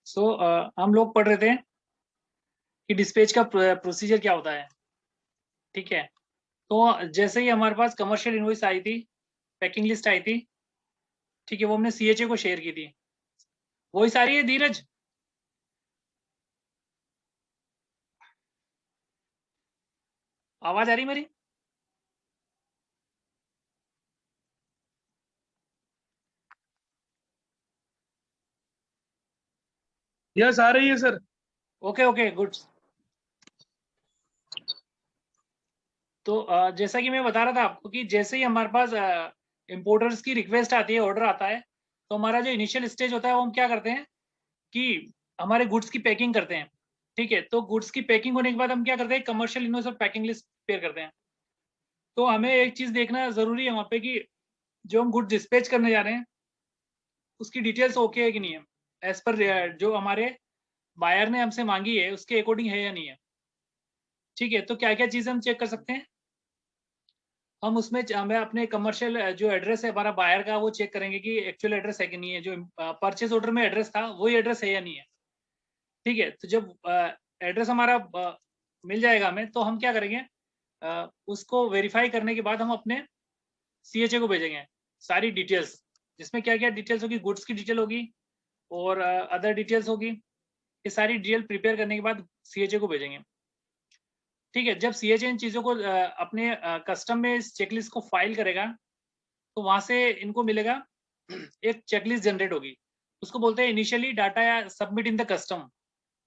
हम लोग पढ़ रहे थे कि डिस्पैच का प्रोसीजर क्या होता है। ठीक है, तो जैसे ही हमारे पास कमर्शियल इनवॉइस आई थी, पैकिंग लिस्ट आई थी, ठीक है, वो हमने सीएचए को शेयर की थी। वही सारी है धीरज? आवाज आ रही मेरी? यस, आ रही है सर। Okay okay good. तो जैसा कि मैं बता रहा था आपको कि जैसे ही हमारे पास इम्पोर्टर्स की रिक्वेस्ट आती है, ऑर्डर आता है, तो हमारा जो इनिशियल स्टेज होता है वो हम क्या करते हैं कि हमारे गुड्स की पैकिंग करते हैं। ठीक है, तो गुड्स की पैकिंग होने के बाद हम क्या करते हैं, कमर्शियल इनवॉइस और पैकिंग लिस्ट प्रिपेयर करते हैं। तो हमें एक चीज देखना जरूरी है वहाँ पे कि जो हम गुड्स डिस्पैच करने जा रहे हैं उसकी डिटेल्स ओके है कि नहीं है, एज पर जो हमारे बायर ने हमसे मांगी है उसके अकॉर्डिंग है या नहीं है। ठीक है, तो क्या क्या चीजें हम चेक कर सकते हैं, हम उसमें हमें अपने कमर्शियल जो एड्रेस है हमारा बायर का वो चेक करेंगे कि एक्चुअल एड्रेस है कि नहीं है, जो परचेज ऑर्डर में एड्रेस था वही एड्रेस है या नहीं है। ठीक है, तो जब एड्रेस हमारा मिल जाएगा हमें, तो हम क्या करेंगे, उसको वेरीफाई करने के बाद हम अपने सीएचए को भेजेंगे सारी डिटेल्स, जिसमें क्या क्या डिटेल्स होगी, गुड्स की डिटेल होगी और अदर डिटेल्स होगी। ये सारी डिटेल प्रिपेयर करने के बाद सीएचए को भेजेंगे। ठीक है, जब सीएचए इन चीज़ों को अपने कस्टम में इस चेकलिस्ट को फाइल करेगा, तो वहां से इनको मिलेगा एक चेकलिस्ट जनरेट होगी, उसको बोलते हैं इनिशियली डाटा या submit in the custom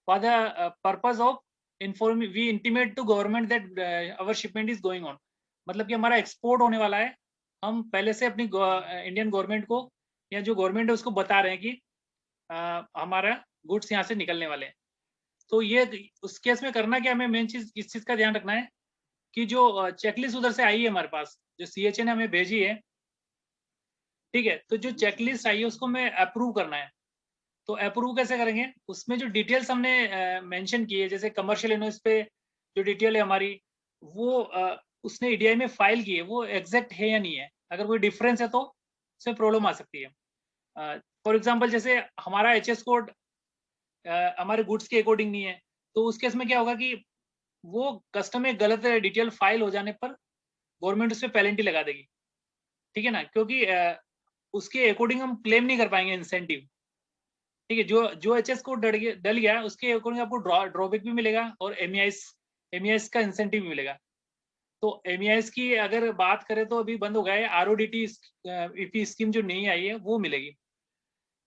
for the purpose of inform we intimate to government that our shipment is going on. मतलब कि हमारा एक्सपोर्ट होने वाला है, हम पहले से अपनी इंडियन गवर्नमेंट को या जो गवर्नमेंट है उसको बता रहे हैं कि हमारा गुड्स यहाँ से निकलने वाले हैं। तो ये उस केस में करना क्या, हमें मेन चीज इस चीज का ध्यान रखना है कि जो चेकलिस्ट उधर से आई है हमारे पास, जो सीएचए ने हमें भेजी है, ठीक है, तो जो चेकलिस्ट आई है उसको हमें अप्रूव करना है। तो अप्रूव कैसे करेंगे, उसमें जो डिटेल्स हमने मेंशन की है, जैसे कमर्शियल इनवॉइस पे जो डिटेल है हमारी, वो उसने ईडीआई में फाइल की है, वो एग्जैक्ट है या नहीं है। अगर कोई डिफरेंस है तो उसमें प्रॉब्लम आ सकती है। फॉर एग्जाम्पल जैसे हमारा एचएस कोड हमारे गुड्स के अकॉर्डिंग नहीं है, तो उस केस में क्या होगा कि वो कस्टम में गलत डिटेल फाइल हो जाने पर गवर्नमेंट उस पर पेनल्टी लगा देगी। ठीक है ना, क्योंकि उसके अकॉर्डिंग हम क्लेम नहीं कर पाएंगे इंसेंटिव। ठीक है, जो एचएस कोड डल गया उसके अकॉर्डिंग आपको ड्रॉबैक भी मिलेगा और एमईआईएस का इंसेंटिव भी मिलेगा। तो एमईआईएस की अगर बात करें तो अभी बंद हो गया है, आरओडीटी ईपी स्कीम जो नहीं आई है वो मिलेगी।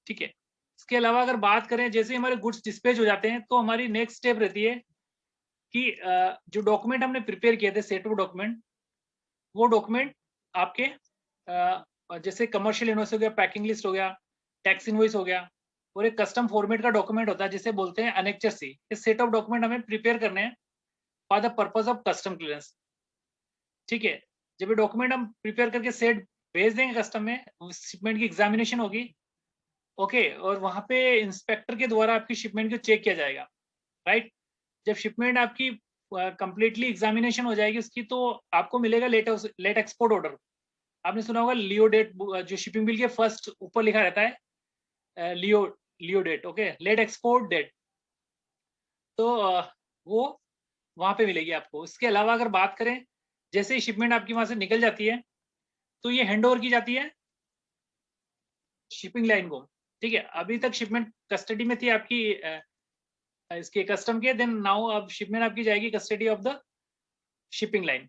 ठीक है, इसके अलावा अगर बात करें जैसे हमारे गुड्स डिस्पैच हो जाते हैं, तो हमारी नेक्स्ट स्टेप रहती है कि जो डॉक्यूमेंट हमने प्रिपेयर किए थे, सेट ऑफ डॉक्यूमेंट, वो डॉक्यूमेंट आपके जैसे कमर्शियल इनवॉइस हो गया, पैकिंग लिस्ट हो गया, टैक्स इनवॉइस हो गया, और एक कस्टम फॉर्मेट का डॉक्यूमेंट होता है जिसे बोलते हैं अनेक्चर सी। ये सेट ऑफ डॉक्यूमेंट हमें प्रिपेयर करने हैं for the purpose of custom clearance. ठीक है, जब ये डॉक्यूमेंट हम प्रिपेयर करके सेट भेज देंगे कस्टम में, शिपमेंट की एग्जामिनेशन होगी। ओके, और वहां पे इंस्पेक्टर के द्वारा आपकी शिपमेंट को चेक किया जाएगा। राइट, जब शिपमेंट आपकी कंप्लीटली एग्जामिनेशन हो जाएगी उसकी, तो आपको मिलेगा लेट एक्सपोर्ट ऑर्डर। आपने सुना होगा लियो डेट, जो शिपिंग बिल के फर्स्ट ऊपर लिखा रहता है LEO LEO date, okay, let export date. तो वो वहां पे मिलेगी आपको। इसके अलावा अगर बात करें, जैसे ही शिपमेंट आपकी वहां से निकल जाती है, तो ये हैंड ओवर की जाती है शिपिंग लाइन को। ठीक है, अभी तक शिपमेंट कस्टडी में थी आपकी इसके कस्टम के, देन नाउ अब शिपमेंट आपकी जाएगी custody of the shipping line.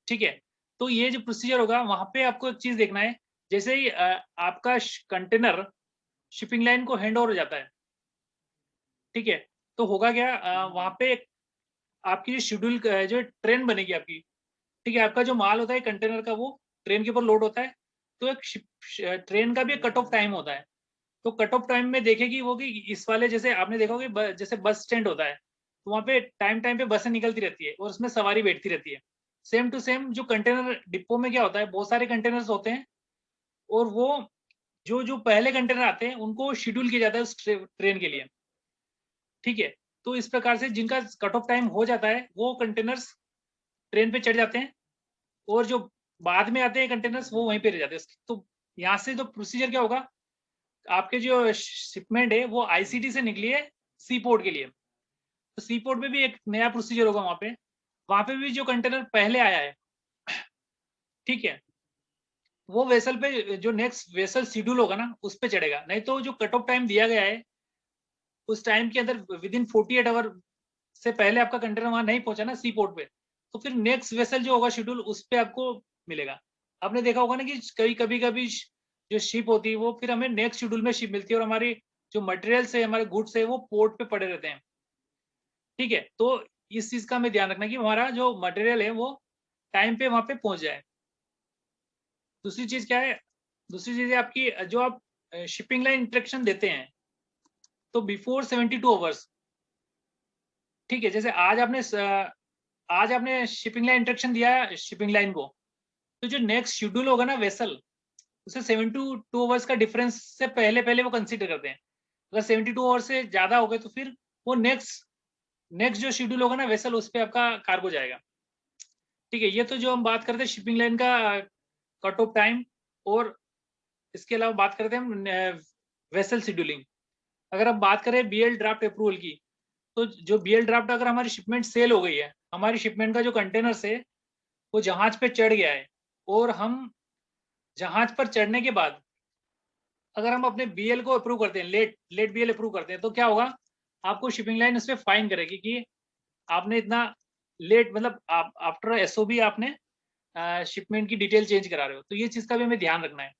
ठीक है, तो ये जो प्रोसीजर होगा वहां पे आपको एक चीज देखना है, जैसे ही आपका कंटेनर शिपिंग लाइन को हैंड ओवर हो जाता है, ठीक है, तो होगा क्या, वहां पे आपकी जो शेड्यूल जो ट्रेन बनेगी आपकी, ठीक है, आपका जो माल होता है कंटेनर का वो ट्रेन के ऊपर लोड होता है। तो एक ट्रेन का भी एक कट ऑफ टाइम होता है। तो कट ऑफ टाइम में देखेगी वो कि इस वाले, जैसे आपने देखा होगा जैसे बस स्टैंड होता है, तो वहाँ पे टाइम टाइम पे बसें निकलती रहती है और उसमें सवारी बैठती रहती है। सेम टू सेम जो कंटेनर डिपो में क्या होता है, बहुत सारे कंटेनर्स होते हैं, और वो जो जो पहले कंटेनर आते हैं उनको शेड्यूल किया जाता है उस ट्रेन के लिए। ठीक है, तो इस प्रकार से जिनका कट ऑफ टाइम हो जाता है वो कंटेनर्स ट्रेन पे चढ़ जाते हैं, और जो बाद में आते हैं कंटेनर्स वो वहीं पे रह जाते हैं। तो यहाँ से जो प्रोसीजर क्या होगा, आपके जो शिपमेंट है वो आईसीटी से निकली है सी पोर्ट के लिए, तो सी पोर्ट पे भी एक नया प्रोसीजर होगा वहां पे भी जो कंटेनर पहले आया है, ठीक है, वो वेसल पे जो नेक्स्ट वेसल शेड्यूल होगा ना उस पे चढ़ेगा। नहीं तो जो कट ऑफ टाइम दिया गया है उस टाइम के अंदर विद इन 48 आवर से पहले आपका कंटेनर वहां नहीं पहुंचा ना सी पोर्ट पे, तो फिर नेक्स्ट वेसल जो होगा शेड्यूल उस पे आपको मिलेगा। आपने देखा होगा ना कि कभी जो शिप होती है वो फिर हमें नेक्स्ट शेड्यूल में शिप मिलती है, और हमारी जो मटेरियल्स है, हमारे गुड्स है, वो पोर्ट पे पड़े रहते हैं। ठीक है, तो इस चीज का हमें ध्यान रखना कि हमारा जो मटेरियल है वो टाइम पे वहां पे पहुंच जाए। दूसरी चीज क्या है, दूसरी चीज है आपकी जो आप शिपिंग लाइन इंस्ट्रक्शन देते हैं, तो बिफोर 72 आवर्स, ठीक है, जैसे आज आपने शिपिंग लाइन इंस्ट्रक्शन दिया है शिपिंग लाइन को, तो जो नेक्स्ट शेड्यूल होगा ना वेसल, उसे 72 आवर्स का डिफरेंस से पहले पहले वो कंसीडर करते हैं। अगर 72 आवर्स से ज्यादा हो गए तो फिर वो नेक्स्ट जो शेड्यूल होगा ना वेसल उस पर आपका कार्गो जाएगा। ठीक है, ये तो जो हम बात करते हैं शिपिंग लाइन का कट ऑफ टाइम, और इसके अलावा बात करते हैं हम वेसल शेड्यूलिंग। अगर हम बात करें बीएल ड्राफ्ट अप्रूवल की, तो जो बीएल ड्राफ्ट अगर हमारी शिपमेंट सेल हो गई है, हमारी शिपमेंट का जो कंटेनर है वो जहाज पे चढ़ गया है, और हम जहाज पर चढ़ने के बाद अगर हम अपने बीएल को अप्रूव करते हैं, लेट बीएल अप्रूव करते हैं, तो क्या होगा, आपको शिपिंग लाइन उस पर फाइन करेगी कि आपने इतना लेट, मतलब आप आफ्टर एसओबी आपने शिपमेंट की डिटेल चेंज करा रहे हो। तो ये चीज का भी हमें ध्यान रखना है।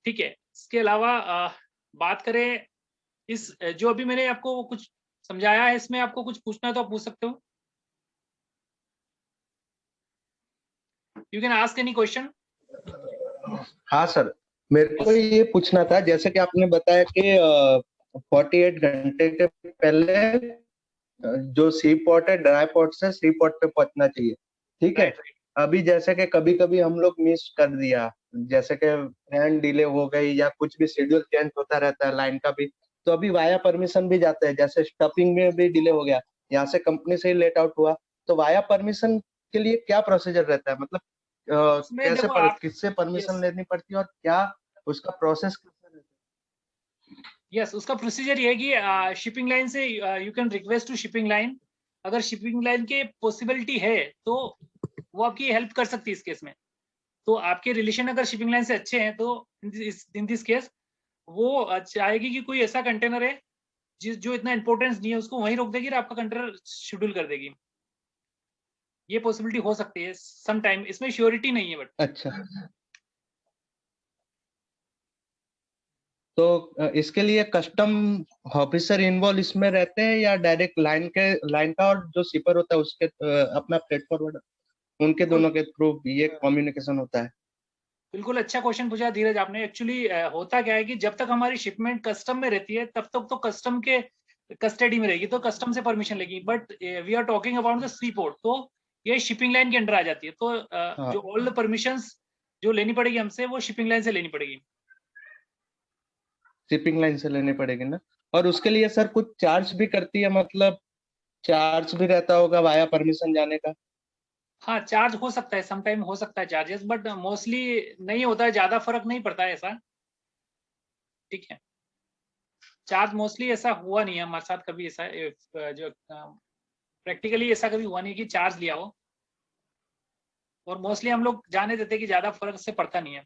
ठीक है, इसके अलावा बात करें इस जो अभी मैंने आपको कुछ समझाया है, इसमें आपको कुछ पूछना है तो आप पूछ सकते हो। You can ask any question. हाँ सर, मेरे को ये पूछना था, जैसे कि आपने बताया कि 48 घंटे के पहले जो सी पोर्ट है ड्राई पोर्ट से सी पोर्ट पे पहुंचना चाहिए, ठीक है। अभी जैसे कि कभी कभी हम लोग मिस कर दिया, जैसे कि ट्रेन डिले हो गई या कुछ भी शेड्यूल चेंज होता रहता है लाइन का भी, तो अभी वाया परमिशन भी जाते हैं, जैसे स्टफिंग में भी डिले हो गया, यहाँ से कंपनी से ही लेट आउट हुआ, तो वाया परमिशन के लिए क्या प्रोसीजर रहता है, मतलब उसमें देखो आप, किससे परमिशन लेनी पड़ती है और क्या उसका प्रोसेस कैसा रहता है? यस, उसका प्रोसीजर ये है कि शिपिंग लाइन से you can request to shipping line. अगर शिपिंग लाइन के पॉसिबिलिटी है तो वो आपकी हेल्प कर सकती है इस केस में। तो आपके रिलेशन अगर शिपिंग लाइन से अच्छे हैं तो इन दिस केस वो चाहेगी कि कोई ऐसा कंटेनर है जो इतना इंपॉर्टेंस नहीं है, उसको वहीं रोक देगी और आपका कंटेनर शेड्यूल कर देगी। ये पॉसिबिलिटी हो सकती है सम टाइम, इसमें श्योरिटी नहीं है बट। अच्छा, तो इसके लिए कस्टम ऑफिसर इन्वॉल्व इसमें रहते हैं या डायरेक्ट लाइन का और जो शिपर होता है उसके अपना फ्रेट फॉरवर्ड, उनके दोनों के थ्रू ये कम्युनिकेशन होता है? बिल्कुल अच्छा क्वेश्चन पूछा धीरज आपने। एक्चुअली होता क्या है कि जब तक हमारी शिपमेंट कस्टम में रहती है तब तक तो कस्टम के कस्टडी में रहेगी, तो कस्टम से परमिशन लेगी। But we are talking about the seaport, तो ये शिपिंग लाइन के अंडर आ जाती है। तो हाँ, जो ऑल द परमिशंस जो लेनी पड़ेगी हमसे वो शिपिंग लाइन से लेनी पड़ेगी। शिपिंग लाइन से लेनी पड़ेगी ना। और उसके लिए सर कुछ चार्ज भी करती है, मतलब चार्ज भी रहता होगा वाया परमिशन जाने का? हाँ, चार्ज हो सकता है, सम टाइम हो सकता है चार्जेस, बट मोस्टली नहीं होता है, ज्यादा फर्क नहीं पड़ता है ऐसा। ठीक है, चार्ज मोस्टली ऐसा हुआ नहीं है हमारे साथ कभी, ऐसा जो प्रैक्टिकली ऐसा कभी हुआ नहीं कि चार्ज लिया हो, और मोस्टली हम लोग जाने देते कि ज्यादा फर्क से पड़ता नहीं है।